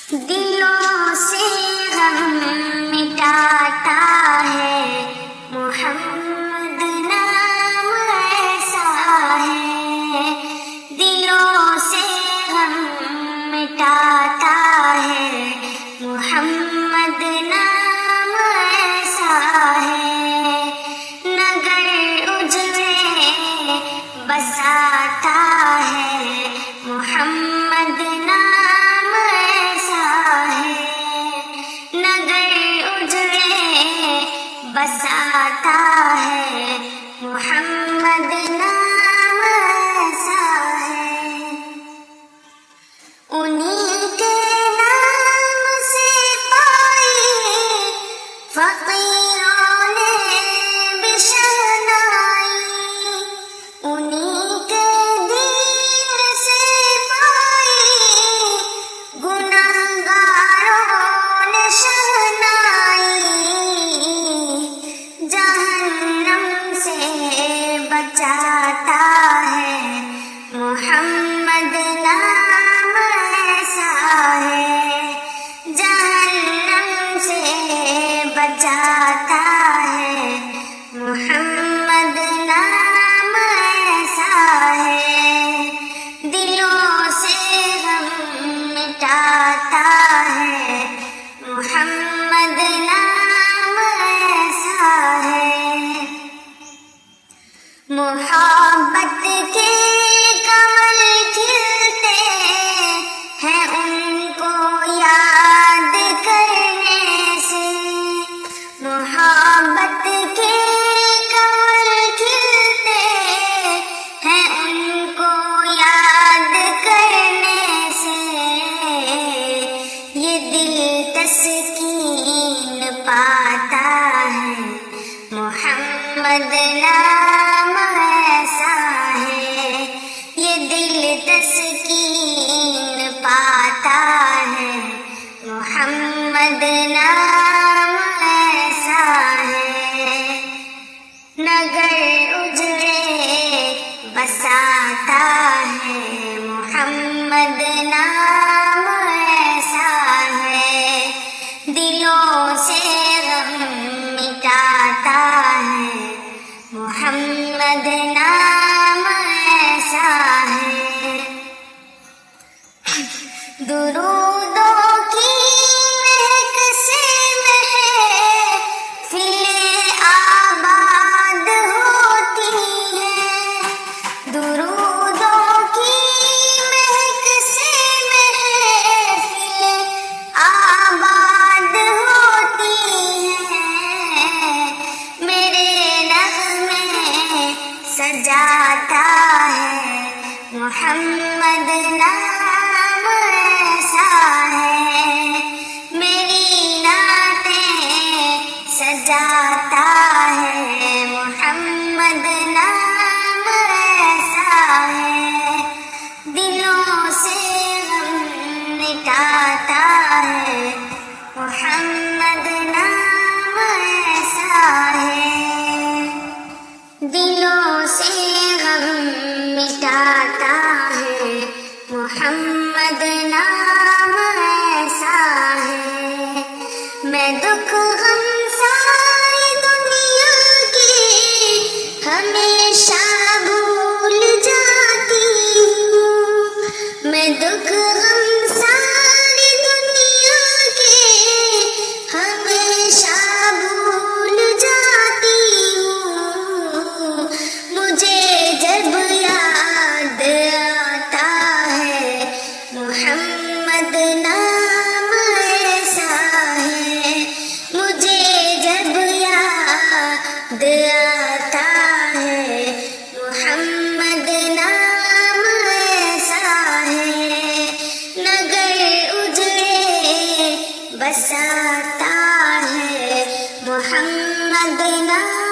دلوں سے غم مٹاتا ہے محمد نام ایسا ہے، دلوں سے غم مٹاتا ہے محمد نام ایسا ہے، نگر اجڑے بساتا ہے محمد نام ایسا ہے، نگر اجڑے بساتا ہے محمد نام ایسا ہے، انہیں کے نام سے پائی فقیروں نے بھی شہنائی، انہیں کے دین سے پائی گنہگاروں نے شہنائی، جہنم سے بچاتا ہے محمد نام ایسا ہے، جہنم سے بچاتا ہے محمد نام ایسا ہے، دلوں سے غم مٹاتا ہے محمد نام ایسا ہے، محبت کے کمل کھلتے ہیں ان کو یاد کرنے سے، محبت کے کمل کھلتے ہیں ان کو یاد کرنے سے، یہ دل تسکین پاتا ہے محمد نام ایسا ہے، یہ دل تسکین پاتا ہے محمد نام ایسا ہے، نگر اجڑے بساتا ہے محمد نام ایسا ہے، دلوں سے غم مٹاتا ہے محمد نام ایسا ہے، درودوں کی مہک سے محفل آباد ہوتی ہے، درودوں کی مہک سے محفل آباد ہوتی ہے، میرے نغمے سجاتا ہے محمد نام ایسا ہے، میری نعتیں سجاتا ہے محمد نام ایسا ہے، دلوں سے غم مٹاتا ہے محمد نام ایسا ہے، دلوں سے غم مٹاتا ہے محمد نام ایسا ہے، میں دکھ غم ساری دنیا کی ہمیشہ بھول جاتی ہوں، میں دکھ غم ساری دنیا کے ہمیشہ بھول جاتی ہوں، مجھے جب یاد آتا ہے محمد نام ایسا ہے، مجھے جب یاد آتا ہے محمد نام ایسا ہے، نگر اجڑے بساتا ہے محمد نام